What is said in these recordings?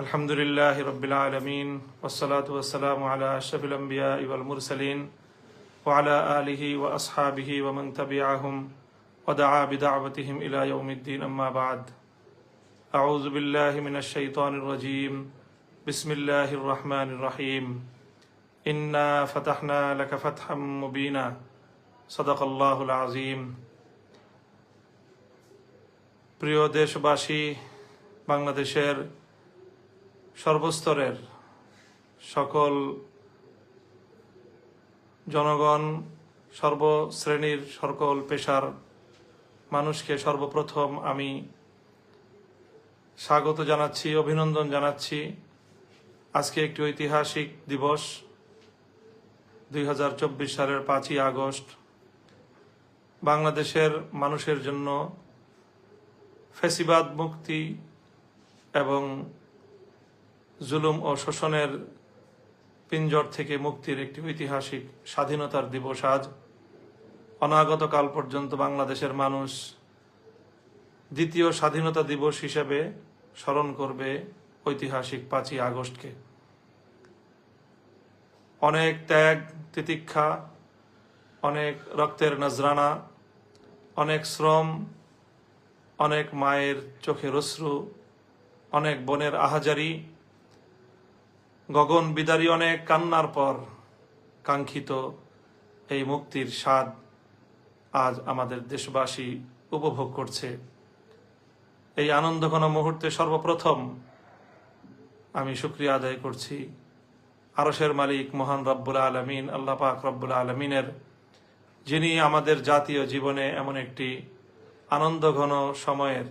আলহামদুলিল্লাহ রব্বিল আলামিন ওয়াসসালাতু ওয়াসসালামু আলা আশরাফিল আম্বিয়া ওয়াল মুরসালিন ওয়া আলা আলিহি ওয়া আসহাবিহি ওয়া মান তাবিআহুম ওয়া দাআ বিদাওয়াতিহিম ইলা ইয়াউমিদ্দিন আম্মা বা'দ আউযু বিল্লাহি মিনাশ শাইতানির রাজীম বিসমিল্লাহির রহমানির রহিম ইন্না ফাতাহনা লাকা ফাতহাম মুবিনা সাদাকাল্লাহুল আযীম। প্রিয় দেশবাসী, বাংলাদেশের সর্বস্তরের সকল জনগণ, সর্বশ্রেণীর সকল পেশার মানুষকে সর্বপ্রথম আমি স্বাগত জানাচ্ছি, অভিনন্দন জানাচ্ছি। আজকে একটি ঐতিহাসিক দিবস, 2024 সালের 5ই আগস্ট। বাংলাদেশের মানুষের জন্য ফ্যাসিবাদ মুক্তি এবং জুলুম ও শোষণের পিঞ্জর থেকে মুক্তির একটি ঐতিহাসিক স্বাধীনতার দিবস আজ। অনাগত কাল পর্যন্ত বাংলাদেশের মানুষ দ্বিতীয় স্বাধীনতা দিবস হিসেবে স্মরণ করবে ঐতিহাসিক 5ই আগস্টকে। অনেক ত্যাগ তিতিক্ষা, অনেক রক্তের নজরানা, অনেক শ্রম, অনেক মায়ের চোখের অশ্রু, অনেক বোনের আহাজারি, গগন বিদারী অনেক কান্নার পর কাঙ্ক্ষিত এই মুক্তির স্বাদ আজ আমাদের দেশবাসী উপভোগ করছে। এই আনন্দঘন মুহূর্তে সর্বপ্রথম আমি শুকরিয়া আদায় করছি আরশের মালিক মহান রব্বুল আলামিন, আল্লাহ পাক রব্বুল আলামিনের, যিনি আমাদের জাতীয় জীবনে এমন একটি আনন্দঘন সময়ের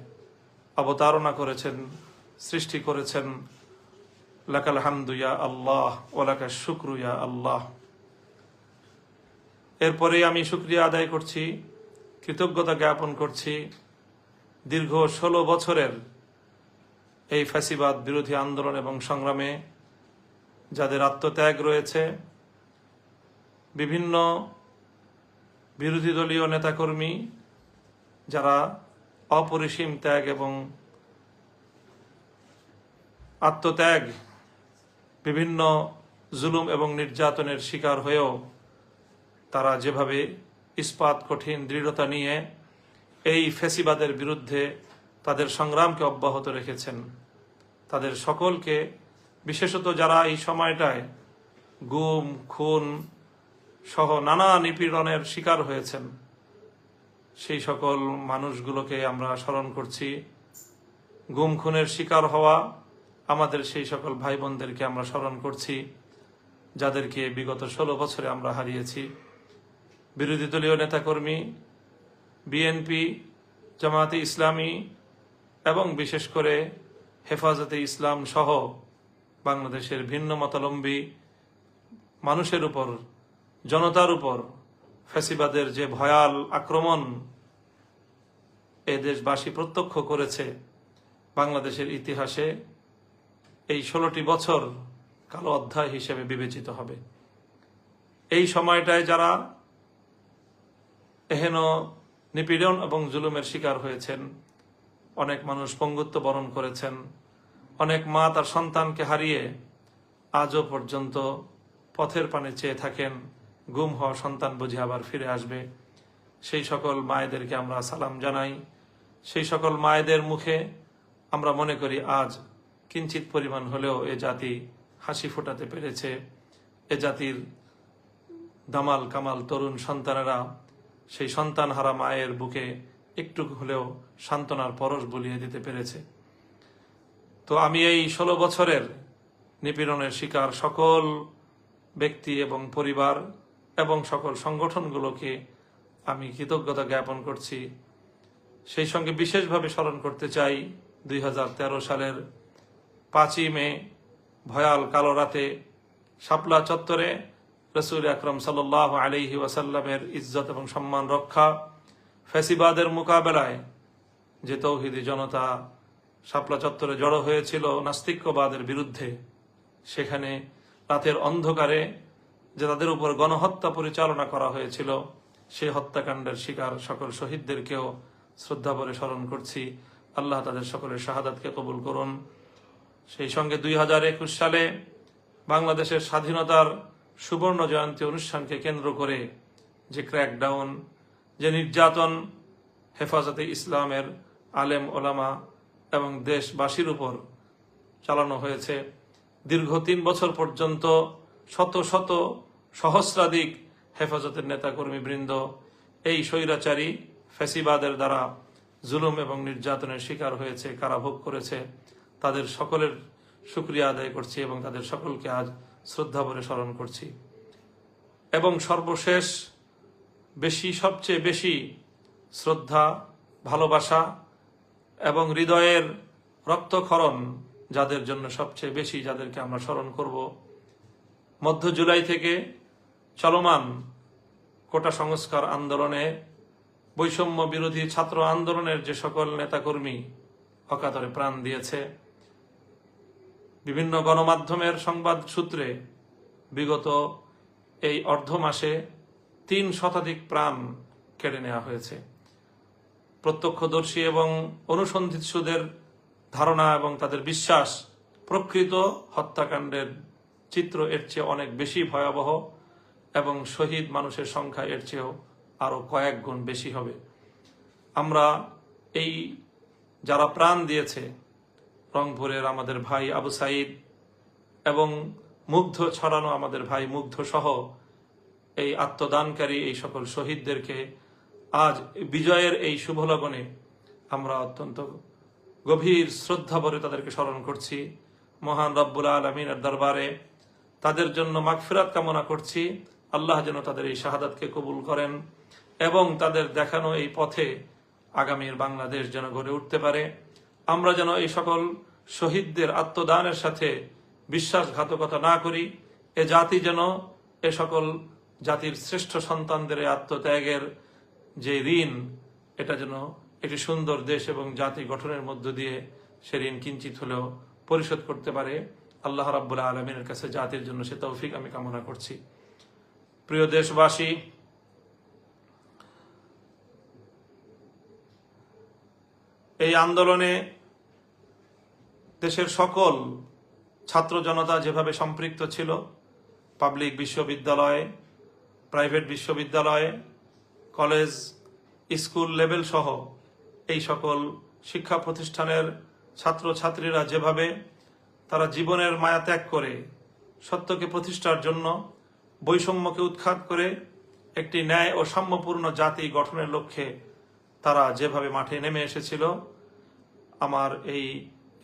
অবতারণা করেছেন, সৃষ্টি করেছেন। লাকাল হামদু ইয়া আল্লাহ ওয়া লাকাশ শুকরু ইয়া আল্লাহ। এরপরে আমি শুকরিয়া আদায় করছি, কৃতজ্ঞতা জ্ঞাপন করছি দীর্ঘ 16 বছরের এই ফ্যাসিবাদ বিরোধী আন্দোলন এবং সংগ্রামে যাদের আত্মত্যাগ রয়েছে, বিভিন্ন বিরোধী দলীয় নেতাকর্মী যারা অপরিসীম ত্যাগ এবং আত্মত্যাগ, বিভিন্ন জুলুম এবং নির্যাতনের শিকার হয়েও তারা যেভাবে ইস্পাত কঠিন দৃঢ়তা নিয়ে এই ফ্যাসিবাদের বিরুদ্ধে তাদের সংগ্রামকে অব্যাহত রেখেছেন, তাদের সকলকে, বিশেষত যারা এই সময়টায় গুম খুন সহ নানা নিপীড়নের শিকার হয়েছেন, সেই সকল মানুষগুলোকে আমরা স্মরণ করছি। গুম খুনের শিকার হওয়া আমাদের সেই সকল ভাই বোনদেরকে আমরা স্মরণ করছি, যাদেরকে বিগত 16 বছরে আমরা হারিয়েছি। বিরোধী দলীয় নেতাকর্মী, বিএনপি, জামায়াতে ইসলামী এবং বিশেষ করে হেফাজতে ইসলাম সহ বাংলাদেশের ভিন্ন মতাবলম্বী মানুষের উপর, জনতার উপর ফ্যাসিবাদের যে ভয়াল আক্রমণ এ দেশবাসী প্রত্যক্ষ করেছে, বাংলাদেশের ইতিহাসে এই 16টি বছর কালো অধ্যায় হিসেবে বিবেচিত হবে। এই সময়টায় যারা এহেন নিপীড়ন এবং জুলুমের শিকার হয়েছেন, অনেক মানুষ পঙ্গুত্ব বরণ করেছেন, অনেক মা তার সন্তানকে হারিয়ে আজও পর্যন্ত পথের পানে চেয়ে থাকেন, গুম হওয়া সন্তান বুঝে আবার ফিরে আসবে। সেই সকল মায়েদেরকে আমরা সালাম জানাই। সেই সকল মায়েদের মুখে আমরা মনে করি আজ কিঞ্চিত পরিমাণ হলেও এ জাতি হাসি ফোটাতে পেরেছে। এ জাতির দামাল কামাল তরুণ সন্তানেরা সেই সন্তান হারা মায়ের বুকে একটু হলেও সান্ত্বনার পরশ বুলিয়ে দিতে পেরেছে। তো আমি এই 16 বছরের নিপীড়নের শিকার সকল ব্যক্তি এবং পরিবার এবং সকল সংগঠনগুলোকে আমি কৃতজ্ঞতা জ্ঞাপন করছি। সেই সঙ্গে বিশেষভাবে স্মরণ করতে চাই 2013 সালের 5ই মে ভয়াল কালো রাতে শাপলা চত্বরে রাসূল আকরাম সাল্লাল্লাহু আলাইহি ওয়াসাল্লামের ইজ্জত এবং সম্মান রক্ষা, ফ্যাসিবাদের মোকাবেলায় যে তৌহিদি জনতা শাপলা চত্বরে জড়ো হয়েছিল নাস্তিক্যবাদের বিরুদ্ধে, সেখানে রাতের অন্ধকারে যে তাদের উপর গণহত্যা পরিচালনা করা হয়েছিল, সেই হত্যাকাণ্ডের শিকার সকল শহীদদেরকেও শ্রদ্ধা ভরে স্মরণ করছি। আল্লাহ তাদের সকলের শাহাদাতকে কবুল করুন। সেই সঙ্গে 2021 সালে বাংলাদেশের স্বাধীনতার সুবর্ণ জয়ন্তী অনুষ্ঠানকে কেন্দ্র করে যে ক্র্যাকডাউন, যে নির্যাতন হেফাজতে ইসলামের আলেম ওলামা এবং দেশবাসীর উপর চালানো হয়েছে, দীর্ঘ 3 বছর পর্যন্ত শত শত সহস্রাধিক হেফাজতের নেতাকর্মী বৃন্দ এই স্বৈরাচারী ফ্যাসিবাদের দ্বারা জুলুম এবং নির্যাতনের শিকার হয়েছে, কারাভোগ করেছে। তাদের সকলের শুকরিয়া আদায় করছি এবং তাদের সকলকে আজ শ্রদ্ধা ভরে স্মরণ করছি। এবং সর্বশেষ সবচেয়ে বেশি শ্রদ্ধা, ভালোবাসা এবং হৃদয়ের রক্তক্ষরণ যাদের জন্য সবচেয়ে বেশি, যাদেরকে আমরা স্মরণ করব, মধ্য জুলাই থেকে চলমান কোটা সংস্কার আন্দোলনে, বৈষম্য বিরোধী ছাত্র আন্দোলনের যে সকল নেতাকর্মী অকাতরে প্রাণ দিয়েছে, বিভিন্ন গণমাধ্যমের সংবাদ সূত্রে বিগত এই অর্ধ মাসে 3 শতাধিক প্রাণ কেড়ে নেওয়া হয়েছে। প্রত্যক্ষদর্শী এবং অনুসন্ধিৎসুদের ধারণা এবং তাদের বিশ্বাস, প্রকৃত হত্যাকাণ্ডের চিত্র এর চেয়ে অনেক বেশি ভয়াবহ এবং শহীদ মানুষের সংখ্যা এর চেয়েও আরো কয়েক গুণ বেশি হবে। আমরা এই যারা প্রাণ দিয়েছে, রংপুরের আমাদের ভাই আবু সাইদ এবং মুগ্ধ ছড়ানো আমাদের ভাই মুগ্ধ সহ এই আত্মদানকারী এই সকল শহীদদেরকে আজ বিজয়ের এই শুভ লগনে আমরা অত্যন্ত গভীর শ্রদ্ধা ভরে তাদেরকে স্মরণ করছি। মহান রব্বুল আলামিনের দরবারে তাদের জন্য মাগফিরাত কামনা করছি। আল্লাহ যেন তাদের এই শাহাদাতকে কবুল করেন এবং তাদের দেখানো এই পথে আগামীর বাংলাদেশ যেন গড়ে উঠতে পারে। আমরা যেন এই সকল শহীদদের আত্মদানের সাথে বিশ্বাসঘাতকতা না করি। এ জাতি যেন এ সকল জাতির শ্রেষ্ঠ সন্তানদের আত্মত্যাগের যে ঋণ, এটা যেন একটি সুন্দর দেশ এবং জাতি গঠনের মধ্য দিয়ে সে ঋণ কিঞ্চিত হলেও পরিশোধ করতে পারে। আল্লাহ রাব্বুল আলামিনের কাছে জাতির জন্য সে তৌফিক আমি কামনা করছি। প্রিয় দেশবাসী, এই আন্দোলনে দেশের সকল ছাত্র জনতা যেভাবে সম্পৃক্ত ছিল, পাবলিক বিশ্ববিদ্যালয়, প্রাইভেট বিশ্ববিদ্যালয়, কলেজ, স্কুল লেভেল সহ এই সকল শিক্ষা প্রতিষ্ঠানের ছাত্র ছাত্রীরা যেভাবে তারা জীবনের মায়া ত্যাগ করে সত্যকে প্রতিষ্ঠার জন্য, বৈষম্যকে উৎখাত করে একটি ন্যায় ও সাম্যপূর্ণ জাতি গঠনের লক্ষ্যে তারা যেভাবে মাঠে নেমে এসেছিল, আমার এই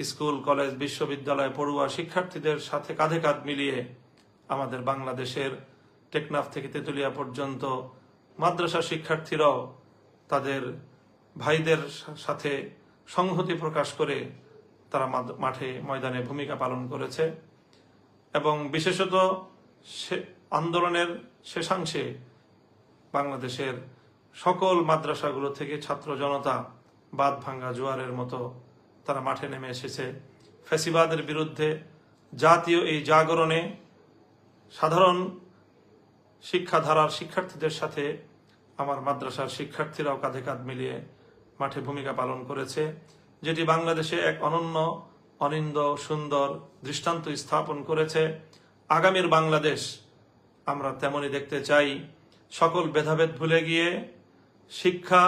স্কুল, কলেজ, বিশ্ববিদ্যালয় পড়ুয়া শিক্ষার্থীদের সাথে কাঁধে কাঁধ মিলিয়ে আমাদের বাংলাদেশের টেকনাফ থেকে তেতুলিয়া পর্যন্ত মাদ্রাসা শিক্ষার্থীরাও তাদের ভাইদের সাথে সংহতি প্রকাশ করে তারা মাঠে ময়দানে ভূমিকা পালন করেছে। এবং বিশেষত আন্দোলনের শেষাংশে বাংলাদেশের সকল মাদ্রাসাগুলো থেকে ছাত্র জনতা বাঁধ ভাঙ্গা জোয়ারের মতো তারা মাঠে নেমে এসেছে। ফ্যাসিবাদের বিরুদ্ধে জাতীয় এই জাগরণে সাধারণ শিক্ষাধারার শিক্ষার্থীদের সাথে আমার মাদ্রাসার শিক্ষার্থীরাও কাঁধে কাঁধ মিলিয়ে মাঠে ভূমিকা পালন করেছে, যেটি বাংলাদেশে এক অনন্য, অনিন্দ, সুন্দর দৃষ্টান্ত স্থাপন করেছে। আগামীর বাংলাদেশ আমরা তেমনই দেখতে চাই। সকল ভেদাভেদ ভুলে গিয়ে শিক্ষা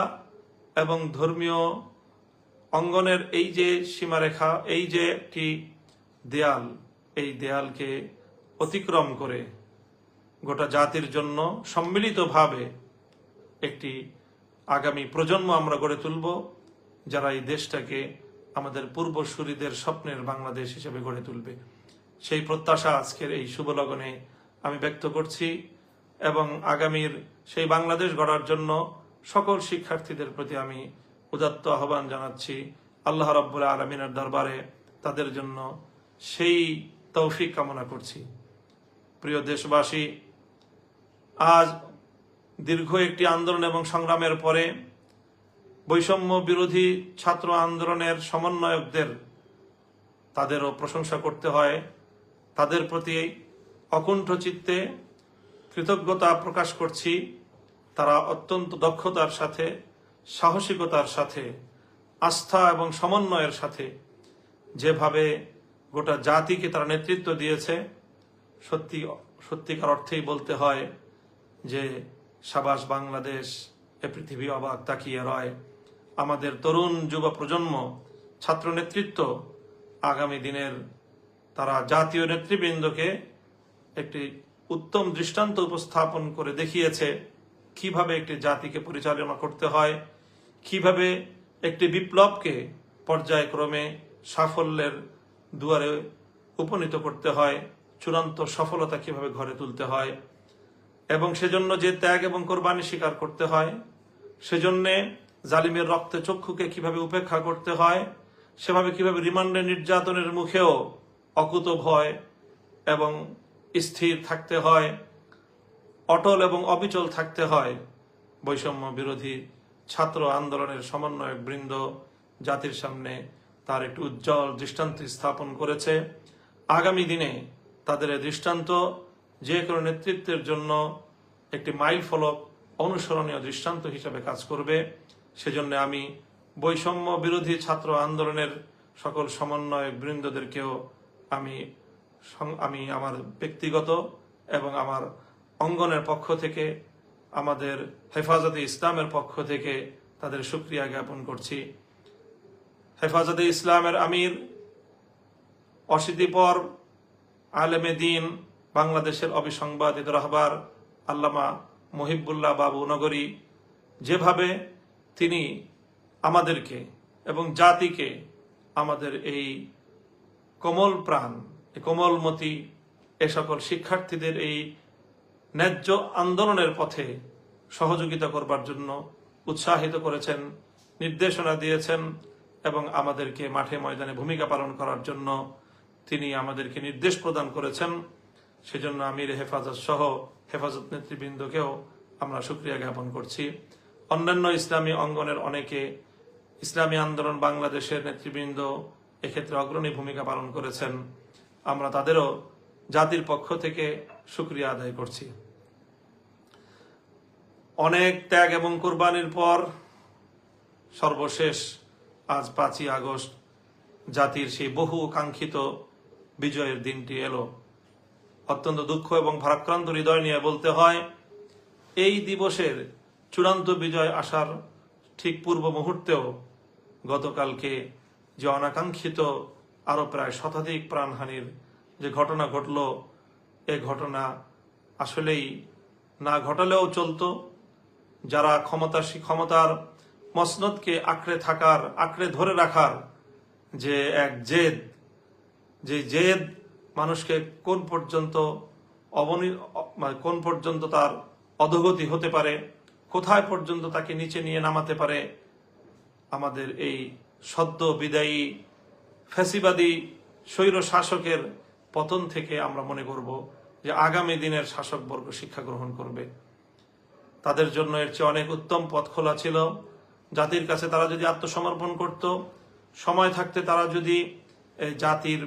এবং ধর্মীয় অঙ্গনের এই যে সীমারেখা, এই যে একটি দেয়াল, এই দেয়ালকে অতিক্রম করে গোটা জাতির জন্য সম্মিলিতভাবে একটি আগামী প্রজন্ম আমরা গড়ে তুলব, যারা এই দেশটাকে আমাদের পূর্বসূরীদের স্বপ্নের বাংলাদেশ হিসেবে গড়ে তুলবে। সেই প্রত্যাশা আজকের এই শুভ লগনে আমি ব্যক্ত করছি এবং আগামীর সেই বাংলাদেশ গড়ার জন্য সকল শিক্ষার্থীদের প্রতি আমি উদাত্ত আহ্বান জানাচ্ছি। আল্লাহ রাব্বুল আলামিনের দরবারে তাদের জন্য সেই তৌফিক কামনা করছি। প্রিয় দেশবাসী, আজ দীর্ঘ একটি আন্দোলন এবং সংগ্রামের পরে বৈষম্য বিরোধী ছাত্র আন্দোলনের সমন্বয়কদের তাদেরও প্রশংসা করতে হয়। তাদের প্রতি অকুণ্ঠ চিত্তে কৃতজ্ঞতা প্রকাশ করছি। তারা অত্যন্ত দক্ষতার সাথে, সাহসিকতার সাথে, আস্থা এবং সমন্বয়ের সাথে যেভাবে গোটা জাতিকে তারা নেতৃত্ব দিয়েছে। সত্যিকার অর্থেই বলতে হয় যে সাবাস বাংলাদেশ, এ পৃথিবী অবাক তাকিয়ে রয়। আমাদের তরুণ যুব প্রজন্ম, ছাত্র নেতৃত্ব আগামী দিনের তারা জাতীয় নেতৃবৃন্দকে একটি উত্তম দৃষ্টান্ত উপস্থাপন করে দেখিয়েছে কিভাবে একটি জাতিকে পরিচালনা করতে হয়, কিভাবে একটি বিপ্লবকে পর্যায়ক্রমে সাফল্যের দুয়ারে উপনীত করতে হয়, চূড়ান্ত সফলতা কিভাবে ঘরে তুলতে হয়, এবং সেজন্য যে ত্যাগ এবং কোরবানি স্বীকার করতে হয়, সেজন্যে জালিমের রক্তে চক্ষুকে কিভাবে উপেক্ষা করতে হয়, সেভাবে কিভাবে রিমান্ডে নির্যাতনের মুখেও অকুত ভয় এবং স্থির থাকতে হয়, অটল এবং অবিচল থাকতে হয়। বৈষম্য বিরোধী ছাত্র আন্দোলনের সমন্বয়ক বৃন্দ জাতির সামনে তার একটি উজ্জ্বল দৃষ্টান্ত স্থাপন করেছে। আগামী দিনে তাদের এই দৃষ্টান্ত যে কোনো নেতৃত্বের জন্য একটি মাইল ফলক, অনুসরণীয় দৃষ্টান্ত হিসেবে কাজ করবে। সেজন্য আমি বৈষম্য বিরোধী ছাত্র আন্দোলনের সকল সমন্বয়ক বৃন্দদেরকেও আমি আমার ব্যক্তিগত এবং আমার অঙ্গনের পক্ষ থেকে, আমাদের হেফাজতে ইসলামের পক্ষ থেকে তাদের শুকরিয়া জ্ঞাপন করছি। হেফাজতে ইসলামের আমির, অশীতিপর আলেমে দিন, বাংলাদেশের অবিসংবাদিত রাহবার আল্লামা মুহিবুল্লাহ বাবু নগরী যেভাবে তিনি আমাদেরকে এবং জাতিকে, আমাদের এই কোমল প্রাণ, কোমলমতি এ সকল শিক্ষার্থীদের এই ন্যায্য আন্দোলনের পথে সহযোগিতা করবার জন্য উৎসাহিত করেছেন, নির্দেশনা দিয়েছেন এবং আমাদেরকে মাঠে ময়দানে ভূমিকা পালন করার জন্য তিনি আমাদেরকে নির্দেশ প্রদান করেছেন। সেজন্য আমির হেফাজত সহ হেফাজত নেতৃবৃন্দকেও আমরা শুকরিয়া জ্ঞাপন করছি। অন্যান্য ইসলামী অঙ্গনের অনেকে, ইসলামী আন্দোলন বাংলাদেশের নেতৃবৃন্দ এক্ষেত্রে অগ্রণী ভূমিকা পালন করেছেন। আমরা তাদেরও জাতির পক্ষ থেকে শুকরিয়া আদায় করছি। অনেক ত্যাগ এবং কোরবানির পর সর্বশেষ আজ 5ই আগস্ট জাতির সেই বহু কাঙ্ক্ষিত বিজয়ের দিনটি এলো। অত্যন্ত দুঃখ এবং ভারাক্রান্ত হৃদয় নিয়ে বলতে হয়, এই দিবসের চূড়ান্ত বিজয় আসার ঠিক পূর্ব মুহূর্তেও গতকালকে যে অনাকাঙ্ক্ষিত আরো প্রায় শতাধিক প্রাণহানির যে ঘটনা ঘটল, এ ঘটনা আসলেই না ঘটালেও চলতো। যারা ক্ষমতার মসনদকে আঁকড়ে ধরে রাখার যে এক জেদ, যে জেদ মানুষকে কোন পর্যন্ত তার অধোগতি হতে পারে, কোথায় পর্যন্ত তাকে নিচে নিয়ে নামাতে পারে, আমাদের এই সদ্য বিদায়ী ফ্যাসিবাদী স্বৈর শাসকের পতন থেকে আমরা মনে করব যে আগামী দিনের শাসকবর্গ শিক্ষা গ্রহণ করবে। তাদের জন্য এর চেয়ে অনেক উত্তম পথ খোলা ছিল। জাতির কাছে তারা যদি আত্মসমর্পণ করত, সময় থাকতে তারা যদি জাতির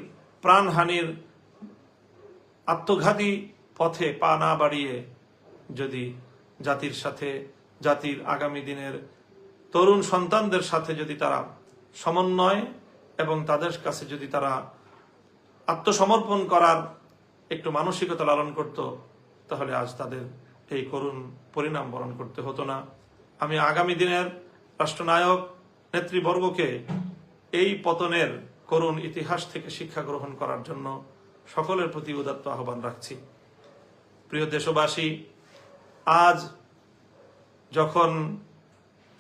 প্রাণহানির আত্মঘাতী পথে পা না বাড়িয়ে যদি জাতির সাথে, জাতির আগামী দিনের তরুণ সন্তানদের সাথে যদি তারা সমন্বয় এবং তাদের কাছে যদি তারা আত্মসমর্পণ করার একটু মানসিকতা লালন করত, তাহলে আজ তাদের এই করুণ পরিণাম বরণ করতে হতো না। আমি আগামী দিনের রাষ্ট্রনায়ক নেতৃবর্গকে এই পতনের করুণ ইতিহাস থেকে শিক্ষা গ্রহণ করার জন্য সকলের প্রতি উদাত্ত আহ্বান রাখছি। প্রিয় দেশবাসী, আজ যখন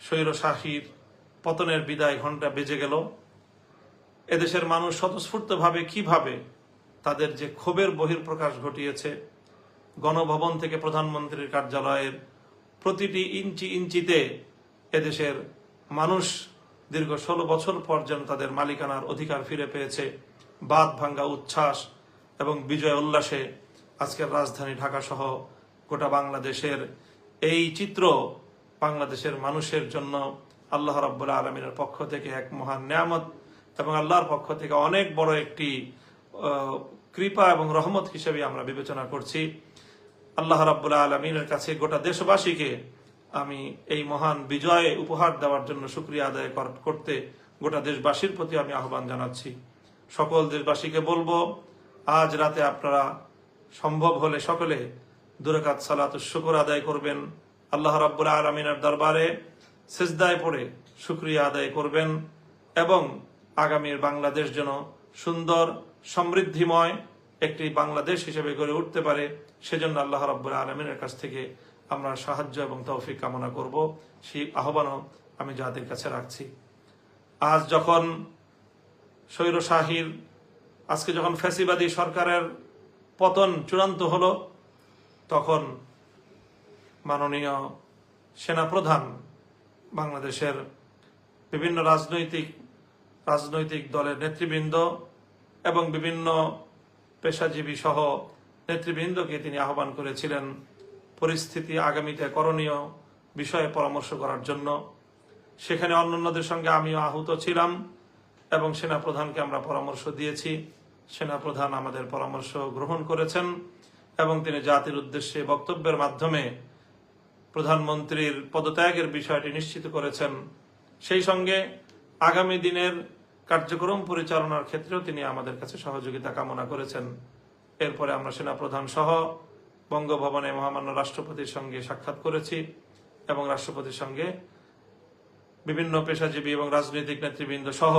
স্বৈরশাসীর পতনের বিদায় ঘণ্টা বেজে গেল, এদেশের মানুষ স্বতঃস্ফূর্তভাবে কিভাবে তাদের যে ক্ষোভের বহিঃপ্রকাশ ঘটিয়েছে, গণভবন থেকে প্রধানমন্ত্রীর কার্যালয়ের প্রতিটি ইঞ্চিতে এদেশের মানুষ দীর্ঘ 16 বছর পর যেন তাদের মালিকানার অধিকার ফিরে পেয়েছে, বাঁধ ভাঙ্গা উচ্ছ্বাস এবং বিজয় উল্লাসে আজকের রাজধানী ঢাকা সহ গোটা বাংলাদেশের এই চিত্র বাংলাদেশের মানুষের জন্য আল্লাহ রাব্বুল আলামিনের পক্ষ থেকে এক মহান নিয়ামত এবং আল্লাহর পক্ষ থেকে অনেক বড় একটি কৃপা এবং রহমত হিসেবে আমরা বিবেচনা করছি। আল্লাহ রাব্বুল আলামিনের কাছে গোটা দেশবাসীকে আমি এই মহান বিজয় উপহার দেওয়ার জন্য শুকরিয়া আদায় করতে গোটা দেশবাসীর প্রতি আমি আহ্বান জানাচ্ছি। সকল দেশবাসীকে বলবো, আজ রাতে আপনারা সম্ভব হলে সকলে 2 রাকাত সালাতুশ শুকর আদায় করবেন, আল্লাহ রাব্বুল আলামিনের দরবারে সিজদায় পড়ে শুকরিয়া আদায় করবেন এবং আগামীর বাংলাদেশ যেন সুন্দর সমৃদ্ধিময় একটি বাংলাদেশ হিসেবে গড়ে উঠতে পারে, সেজন্য আল্লাহ রাব্বুল আলামিনের কাছ থেকে আমরা সাহায্য এবং তৌফিক কামনা করব। সেই আহ্বানও আমি জাতির কাছে রাখছি। আজ যখন স্বৈরশাহীর, আজকে যখন ফ্যাসিবাদী সরকারের পতন চূড়ান্ত হলো, তখন মাননীয় সেনাপ্রধান বাংলাদেশের বিভিন্ন রাজনৈতিক দলের নেতৃবৃন্দ এবং বিভিন্ন পেশাজীবী সহ নেতৃবৃন্দকে তিনি আহ্বান করেছিলেন পরিস্থিতি আগামীতে করণীয় বিষয়ে পরামর্শ করার জন্য। সেখানে অন্যান্যদের সঙ্গে আমিও আহত ছিলাম এবং সেনাপ্রধানকে আমরা পরামর্শ দিয়েছি। সেনাপ্রধান আমাদের পরামর্শ গ্রহণ করেছেন এবং তিনি জাতির উদ্দেশ্যে বক্তব্যের মাধ্যমে প্রধানমন্ত্রীর পদত্যাগের বিষয়টি নিশ্চিত করেছেন। সেই সঙ্গে আগামী দিনের কার্যক্রম পরিচালনার ক্ষেত্রেও তিনি আমাদের কাছে সহযোগিতা কামনা করেছেন। এরপরে আমরা সেনাপ্রধান সহ বঙ্গভবনে মহামান্য রাষ্ট্রপতির সঙ্গে সাক্ষাৎ করেছি এবং রাষ্ট্রপতির সঙ্গে বিভিন্ন পেশাজীবী এবং রাজনৈতিক নেতৃবৃন্দ সহ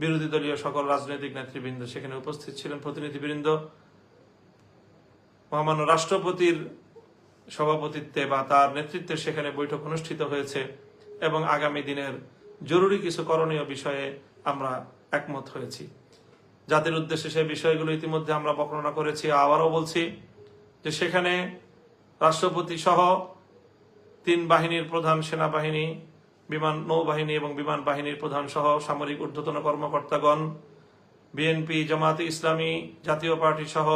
বিরোধী দলীয় সকল রাজনৈতিক নেতৃবৃন্দ সেখানে উপস্থিত ছিলেন, প্রতিনিধিবৃন্দ। মহামান্য রাষ্ট্রপতির সভাপতিত্বে বা তার নেতৃত্বে সেখানে বৈঠক অনুষ্ঠিত হয়েছে এবং আগামী দিনের জরুরি কিছু করণীয় বিষয়ে আমরা একমত হয়েছি। জাতির উদ্দেশ্যে সেই বিষয়গুলো ইতিমধ্যে আমরা বর্ণনা করেছি, আবারও বলছি যে সেখানে রাষ্ট্রপতি সহ 3 বাহিনীর প্রধান, সেনাবাহিনী, নৌবাহিনী এবং বিমান বাহিনীর প্রধান সহ সামরিক ঊর্ধ্বতন কর্মকর্তাগণ, বিএনপি, জামায়াতে ইসলামী, জাতীয় পার্টি সহ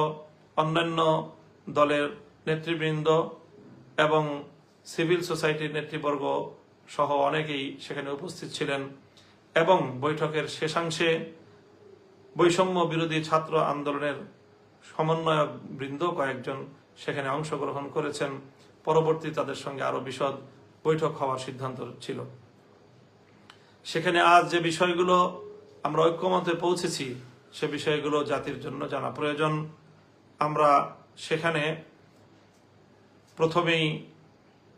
অন্যান্য দলের নেতৃবৃন্দ এবং সিভিল সোসাইটির নেতৃবর্গ সহ অনেকেই সেখানে উপস্থিত ছিলেন এবং বৈঠকের শেষাংশে বৈষম্য বিরোধী ছাত্র আন্দোলনের সমন্বয়ক বৃন্দ কয়েকজন সেখানে অংশগ্রহণ করেছেন। পরবর্তী তাদের সঙ্গে আরো বিশদ বৈঠক হওয়ার সিদ্ধান্ত ছিল। সেখানে আজ যে বিষয়গুলো আমরা ঐক্যমতে পৌঁছেছি সে বিষয়গুলো জাতির জন্য জানা প্রয়োজন। আমরা সেখানে প্রথমেই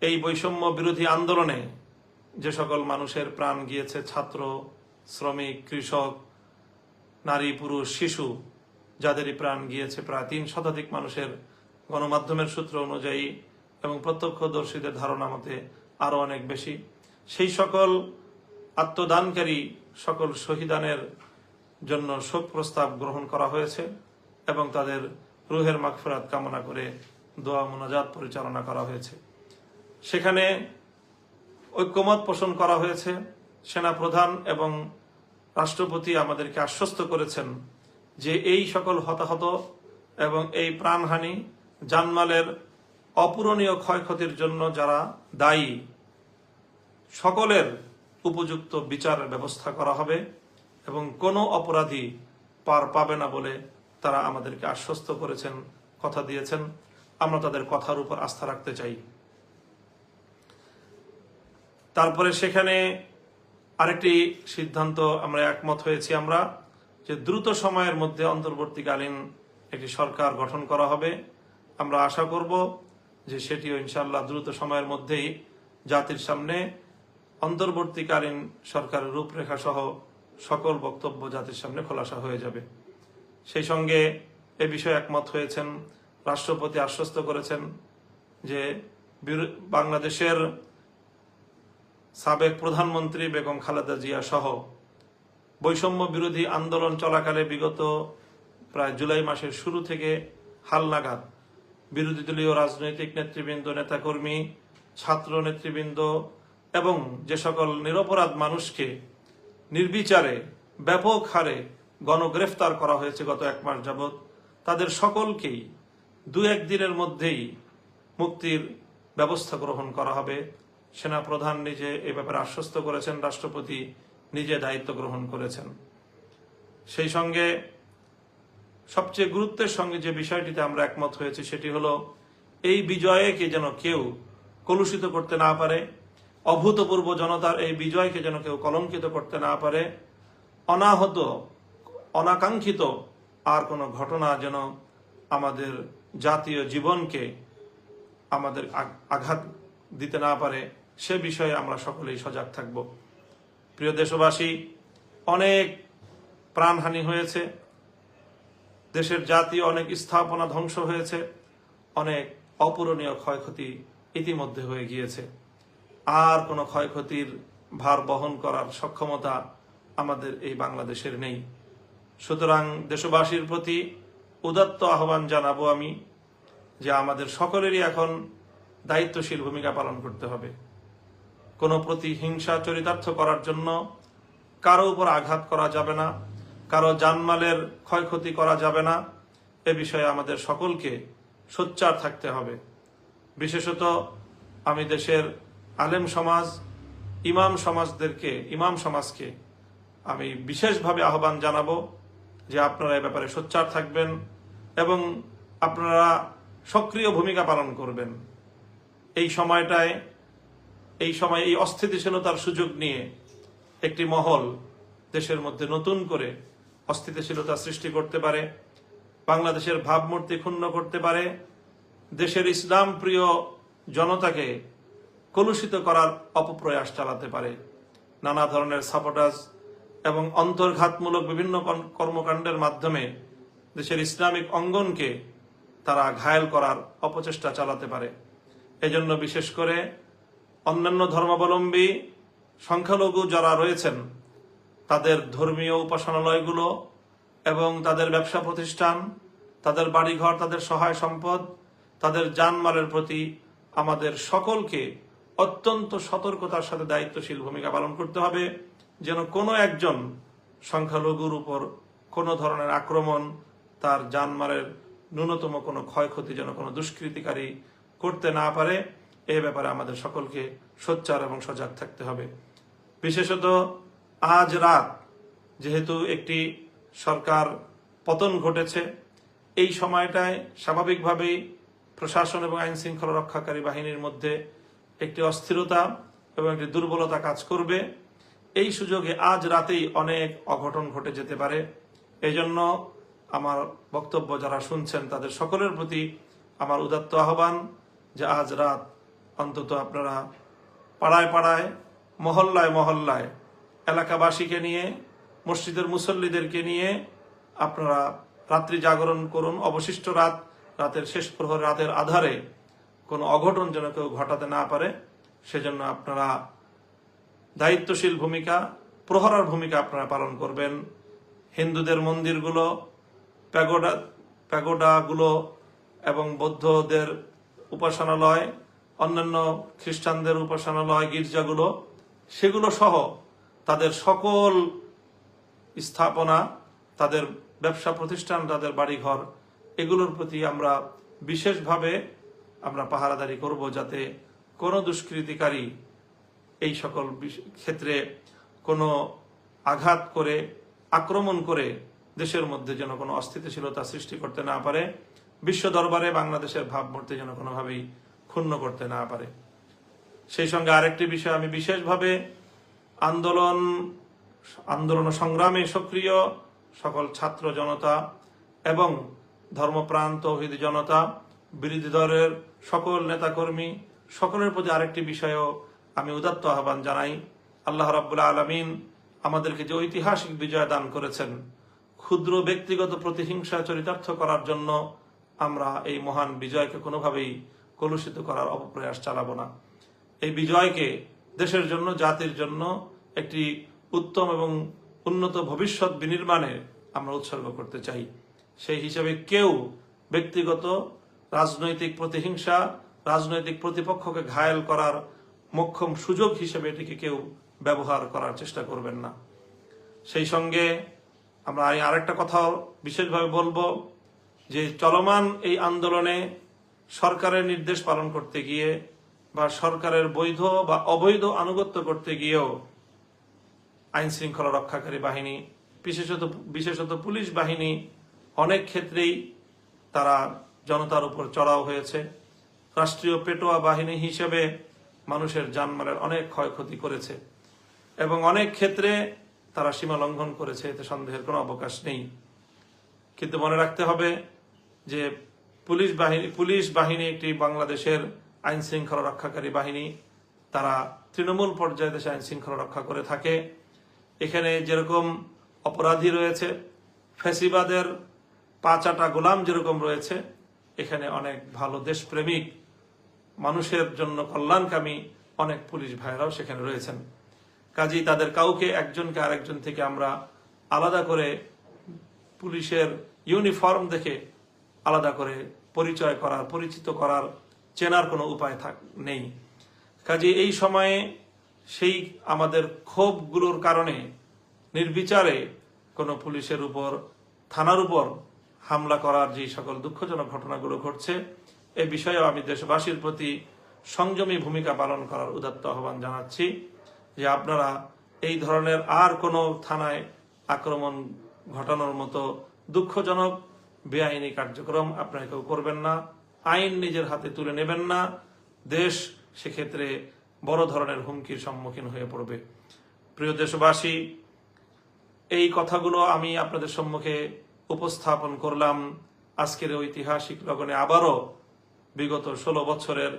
এই বৈষম্য বিরোধী আন্দোলনে যে সকল মানুষের প্রাণ গিয়েছে, ছাত্র, শ্রমিক, কৃষক, নারী, পুরুষ, শিশু, যাদেরই প্রাণ গিয়েছে প্রায় 3 শতাধিক মানুষের গণমাধ্যমের সূত্র অনুযায়ী এবং প্রত্যক্ষদর্শীদের ধারণা মতে আরো অনেক বেশি, সেই সকল আত্মদানকারী সকল শহীদানের জন্য শোক প্রস্তাব গ্রহণ করা হয়েছে এবং তাদের রুহের মাগফিরাত কামনা করে দোয়া মোনাজাত পরিচালনা করা হয়েছে। সেখানে ঐক্যমত পোষণ করা হয়েছে। সেনাপ্রধান এবং রাষ্ট্রপতি আমাদেরকে আশ্বস্ত করেছেন যে এই সকল হতাহত এবং এই প্রাণহানি, জানমালের অপূরণীয় ক্ষয়ক্ষতির জন্য যারা দায়ী, সকলের উপযুক্ত বিচারের ব্যবস্থা করা হবে এবং কোনো অপরাধী পার পাবে না বলে তারা আমাদেরকে আশ্বস্ত করেছেন, কথা দিয়েছেন। আমরা তাদের কথার উপর আস্থা রাখতে চাই। তারপরে সেখানে আরেকটি সিদ্ধান্ত আমরা একমত হয়েছি আমরা যে দ্রুত সময়ের মধ্যে অন্তর্বর্তীকালীন একটি সরকার গঠন করা হবে। আমরা আশা করব যে সেটিও ইনশাআল্লাহ দ্রুত সময়ের মধ্যেই জাতির সামনে অন্তর্বর্তীকালীন সরকারের রূপরেখা সহ সকল বক্তব্য জাতির সামনে খোলাসা হয়ে যাবে। সেই সঙ্গে এ বিষয়ে একমত হয়েছেন। রাষ্ট্রপতি আশ্বস্ত করেছেন যে বাংলাদেশের সাবেক প্রধানমন্ত্রী বেগম খালেদা জিয়া সহ বৈষম্য বিরোধী আন্দোলন চলাকালে বিগত প্রায় জুলাই মাসের শুরু থেকে হালনাগাদ বিরোধী দলীয় রাজনৈতিক নেতৃবৃন্দ, নেতাকর্মী, ছাত্র নেতৃবৃন্দ এবং যে সকল নিরপরাধ মানুষকে নির্বিচারে ব্যাপক হারে গণগ্রেফতার করা হয়েছে গত 1 মাস যাবৎ, তাদের সকলকেই 2-1 দিনের মধ্যেই মুক্তির ব্যবস্থা গ্রহণ করা হবে। সেনাপ্রধান নিজে এ ব্যাপারে আশ্বস্ত করেছেন, রাষ্ট্রপতি নিজে দায়িত্ব গ্রহণ করেছেন। সেই সঙ্গে সবচেয়ে গুরুত্বের সঙ্গে যে বিষয়টিতে আমরা একমত হয়েছি সেটি হলো এই বিজয়কে যেন কেউ কলুষিত করতে না পারে, অভূতপূর্ব জনতার এই বিজয়কে যেন কেউ কলঙ্কিত করতে না পারে, অনাহত অনাকাঙ্ক্ষিত আর কোনো ঘটনা যেন আমাদের জাতীয় জীবনকে আমাদের আঘাত দিতে না পারে, সে বিষয়ে আমরা সকলেই সজাগ থাকব। প্রিয় দেশবাসী, অনেক প্রাণহানি হয়েছে, দেশের জাতীয় অনেক স্থাপনা ধ্বংস হয়েছে, অনেক অপূরণীয় ক্ষয়ক্ষতি ইতিমধ্যে হয়ে গিয়েছে। আর কোনো ক্ষয়ক্ষতির ভার বহন করার সক্ষমতা আমাদের এই বাংলাদেশের নেই। সুতরাং দেশবাসীর প্রতি উদাত্ত আহ্বান জানাবো আমি যে আমাদের সকলেরই এখন দায়িত্বশীল ভূমিকা পালন করতে হবে। কোনো প্রতিহিংসা চরিতার্থ করার জন্য কারো উপর আঘাত করা যাবে না, কারো জানমালের ক্ষয়ক্ষতি করা যাবে না। এ বিষয়ে আমাদের সকলকে সোচ্চার থাকতে হবে। বিশেষত আমি দেশের আলেম সমাজ, ইমাম সমাজকে আমি বিশেষভাবে আহ্বান জানাবো যে আপনারা এ ব্যাপারে সোচ্চার থাকবেন এবং আপনারা সক্রিয় ভূমিকা পালন করবেন। এই সময় এই অস্থিতিশীলতার সুযোগ নিয়ে একটি মহল দেশের মধ্যে নতুন করে অস্থিতিশীলতা সৃষ্টি করতে পারে, বাংলাদেশের ভাবমূর্তি ক্ষুণ্ণ করতে পারে, দেশের ইসলাম প্রিয় জনতাকে কলুষিত করার অপপ্রয়াস চালাতে পারে। নানা ধরনের সাবোটাজ এবং অন্তর্ঘাতমূলক বিভিন্ন কর্মকাণ্ডের মাধ্যমে দেশের ইসলামিক অঙ্গনকে তারা ঘায়েল করার অপচেষ্টা চালাতে পারে। এজন্য বিশেষ করে অন্যান্য ধর্মাবলম্বী সংখ্যালঘু যারা রয়েছেন তাদের ধর্মীয় উপাসনালয়গুলো এবং তাদের ব্যবসা প্রতিষ্ঠান, তাদের বাড়িঘর, তাদের সহায় সম্পদ, তাদের জানমালের প্রতি আমাদের সকলকে অত্যন্ত সতর্কতার সাথে দায়িত্বশীল ভূমিকা পালন করতে হবে, যেন কোনো একজন সংখ্যালঘুর উপর কোনো ধরনের আক্রমণ, তার জানমালের ন্যূনতম কোনো ক্ষয়ক্ষতি যেন কোনো দুষ্কৃতিকারী করতে না পারে। এ ব্যাপারে আমাদের সকলকে সোচ্চার এবং সজাগ থাকতে হবে। বিশেষত আজ রাত যেহেতু একটি সরকার পতন ঘটেছে, এই সময়টায় স্বাভাবিকভাবেই প্রশাসন এবং আইন শৃঙ্খলা রক্ষাকারী বাহিনীর মধ্যে একটি অস্থিরতা এবং একটি দুর্বলতা কাজ করবে। এই সুযোগে আজ রাতেই অনেক অঘটন ঘটে যেতে পারে। এই জন্য আমার বক্তব্য যারা শুনছেন তাদের সকলের প্রতি আমার উদাত্ত আহ্বান যে আজ রাত অন্তত আপনারা পাড়ায় পাড়ায়, মহল্লায় মহল্লায় এলাকাবাসীকে নিয়ে, মসজিদের মুসল্লিদেরকে নিয়ে আপনারা রাত্রি জাগরণ করুন। অবশিষ্ট রাতের শেষ প্রহর, রাতের আধারে কোনো অঘটন যেন কেউ ঘটাতে না পারে, সেজন্য আপনারা দায়িত্বশীল ভূমিকা, প্রহরার ভূমিকা আপনারা পালন করবেন। হিন্দুদের মন্দিরগুলো, প্যাগোডাগুলো এবং বৌদ্ধদের উপাসনালয়, অন্যান্য খ্রিস্টানদের উপাসনালয়, গির্জাগুলো, সেগুলো সহ তাদের সকল স্থাপনা, তাদের ব্যবসা প্রতিষ্ঠান, তাদের বাড়িঘর, এগুলোর প্রতি আমরা বিশেষভাবে আমরা পাহারাদারি করব, যাতে কোনো দুষ্কৃতিকারী এই সকল ক্ষেত্রে কোনো আঘাত করে, আক্রমণ করে দেশের মধ্যে যেন কোনো অস্থিতিশীলতা সৃষ্টি করতে না পারে, বিশ্ব দরবারে বাংলাদেশের ভাবমূর্তি যেন কোনোভাবেই ক্ষুণ্ণ করতে না পারে। সেই সঙ্গে আরেকটি বিষয় আমি বিশেষভাবে আন্দোলন সংগ্রামে সক্রিয় সকল ছাত্র জনতা এবং ধর্মপ্রাণ তৌহিদি জনতা, বিরোধী দলের সকল নেতাকর্মী, সকলের প্রতি আরেকটি বিষয়ও আমি উদাত্ত আহ্বান জানাই। আল্লাহ রাব্বুল আলামিন আমাদেরকে যে ঐতিহাসিক বিজয় দান করেছেন, ক্ষুদ্র ব্যক্তিগত প্রতিহিংসা চরিতার্থ করার জন্য আমরা এই মহান বিজয়কে কোনোভাবেই কলুষিত করার অপপ্রয়াস চালাবো না। এই বিজয়কে দেশের জন্য, জাতির জন্য একটি উত্তম এবং উন্নত ভবিষ্যৎ বিনির্মাণে আমরা উৎসর্গ করতে চাই। সেই হিসেবে কেউ ব্যক্তিগত রাজনৈতিক প্রতিহিংসা, রাজনৈতিক প্রতিপক্ষকে ঘায়েল করার মোক্ষম সুযোগ হিসেবে এটিকে কেউ ব্যবহার করার চেষ্টা করবেন না। সেই সঙ্গে আমরা আরেকটা কথাও বিশেষভাবে বলবো যে চলমান এই আন্দোলনে সরকারের নির্দেশ পালন করতে গিয়ে বা সরকারের বৈধ বা অবৈধ আনুগত্য করতে গিয়েও আইন শৃঙ্খলা রক্ষাকারী বাহিনী, বিশেষত পুলিশ বাহিনী অনেক ক্ষেত্রেই তারা জনতার উপর চড়াও হয়েছে। রাষ্ট্রীয় পেটোয়া বাহিনী হিসেবে মানুষের জানমালের অনেক ক্ষয়ক্ষতি করেছে এবং অনেক ক্ষেত্রে তারা সীমা লঙ্ঘন করেছে, এতে সন্দেহের কোনো অবকাশ নেই। কিন্তু মনে রাখতে হবে যে পুলিশ বাহিনী একটি বাংলাদেশের আইন শৃঙ্খলা রক্ষাকারী বাহিনী। তারা তৃণমূল পর্যায়ে দেশে আইন শৃঙ্খলা রক্ষা করে থাকে। এখানে যেরকম অপরাধী রয়েছে, ফ্যাসিবাদের পাঁচাটা গোলাম যেরকম রয়েছে, এখানে অনেক ভালো দেশপ্রেমিক, মানুষের জন্য কল্যাণকামী অনেক পুলিশ ভাইরাও সেখানে রয়েছেন। কাজেই তাদের কাউকে একজনকে আরেকজন থেকে আমরা আলাদা করে পুলিশের ইউনিফর্ম দেখে আলাদা করে পরিচয় করার, পরিচিত করার, চেনার কোনো উপায় নেই। কাজে এই সময়ে সেই আমাদের ক্ষোভগুলোর কারণে নির্বিচারে কোনো পুলিশের উপর, থানার উপর হামলা করার যে সকল দুঃখজনক ঘটনাগুলো ঘটছে, এ বিষয়েও আমি দেশবাসীর প্রতি সংযমী ভূমিকা পালন করার উদাত্ত আহ্বান জানাচ্ছি যে আপনারা এই ধরনের আর কোনো থানায় আক্রমণ ঘটানোর মতো দুঃখজনক বেআইনি কার্যক্রম আপনারা কেউ করবেন না। আইন নিজের হাতে তুলে নেবেন না। দেশ সেক্ষেত্রে বড় ধরনের হুমকির সম্মুখীন হয়ে পড়বে। প্রিয় দেশবাসী, এই কথাগুলো আমি আপনাদের সম্মুখে উপস্থাপন করলাম আজকের ঐতিহাসিক লগনে। আবারও বিগত 16 বছরের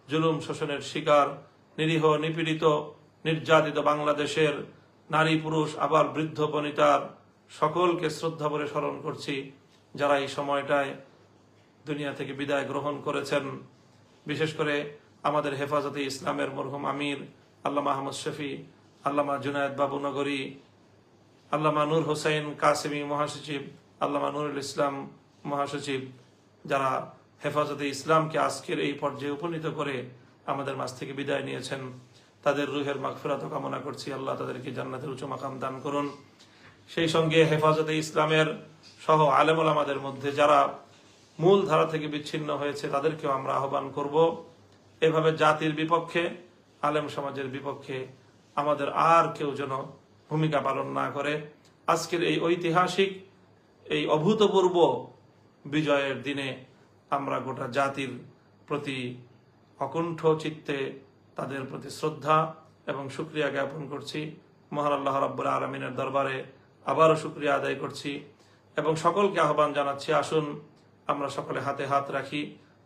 জুলুম শোষণের শিকার, নিরীহ, নিপীড়িত, নির্যাতিত বাংলাদেশের নারী, পুরুষ, আবার বৃদ্ধ বনিতার সকলকে শ্রদ্ধা ভরে স্মরণ করছি, যারা এই সময়টায় দুনিয়া থেকে বিদায় গ্রহণ করেছেন। বিশেষ করে আমাদের হেফাজতে ইসলামের মরহুম আমির আল্লামা আহমদ শফি, আল্লামা জুনায়েদ বাবু নগরী, আল্লামা নূর হোসেন কাসেমি মহাসচিব, আল্লামা নুরুল ইসলাম মহাসচিব, যারা হেফাজতে ইসলামকে আজকের এই পর্যায়ে উপনীত করে আমাদের মাঝ থেকে বিদায় নিয়েছেন, তাদের রুহের মাগফিরাত কামনা করছি। আল্লাহ তাদেরকে জান্নাতের উচ্চ মাকাম দান করুন। সেই সঙ্গে হেফাজতে ইসলামের সহ আলেম ওলামাদের মধ্যে যারা মূল ধারা থেকে বিচ্ছিন্ন হয়েছে, তাদেরকেও আমরা আহ্বান করব, এভাবে জাতির বিপক্ষে, আলেম সমাজের বিপক্ষে আমাদের আর কেউ যেন ভূমিকা পালন না করে। আজকের এই ঐতিহাসিক, এই অভূতপূর্ব বিজয়ের দিনে আমরা গোটা জাতির প্রতি অকুণ্ঠ চিত্তে তাদের প্রতি শ্রদ্ধা এবং শুকরিয়া জ্ঞাপন করছি। মহান আল্লাহ রাব্বুল আলামিনের দরবারে আবারও শুকরিয়া আদায় করছি এবং সকলকে আহ্বান জানাচ্ছি, আসুন আমরা সকলে হাতে হাত রাখি।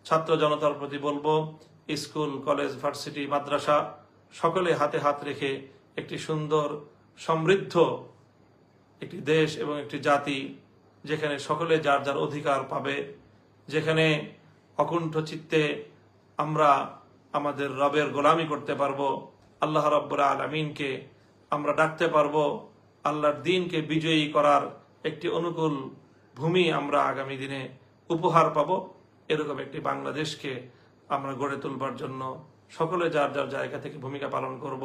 ছাত্র জনতার প্রতি বলবো, স্কুল, কলেজ, ভার্সিটি, মাদ্রাসা সকলে হাতে হাত রেখে একটি সুন্দর, সমৃদ্ধ একটি দেশ এবং একটি জাতি, যেখানে সকলে যার যার অধিকার পাবে, যেখানে অকুণ্ঠ চিত্তে আমরা আমাদের রবের গোলামি করতে পারবো, আল্লাহ রাব্বুল আলামিনকে আমরা ডাকতে পারবো, আল্লাহর দ্বীনকে বিজয়ী করার একটি অনুকূল ভূমি আমরা আগামী দিনে উপহার পাবো। এরকম একটি বাংলাদেশকে আমরা গড়ে তুলবার জন্য সকলে যার যার জায়গা থেকে ভূমিকা পালন করব।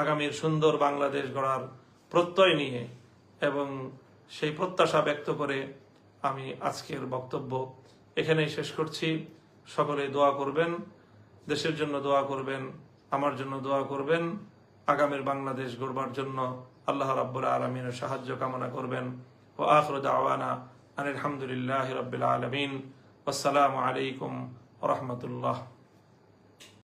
আগামীর সুন্দর বাংলাদেশ গড়ার প্রত্যয় নিয়ে এবং সেই প্রত্যাশা ব্যক্ত করে আমি আজকের বক্তব্য এখানেই শেষ করছি। সকলে দোয়া করবেন, দেশের জন্য দোয়া করবেন, আমার জন্য দোয়া করবেন, আগামীর বাংলাদেশ গড়বার জন্য আল্লাহ রাব্বুল আলামিনের সাহায্য কামনা করবেন। ওয়া আখিরু দাওয়ানা আনিল হামদুলিল্লাহি রাব্বিল আলামিন। আসসালামু আলাইকুম ওয়া রাহমাতুল্লাহ।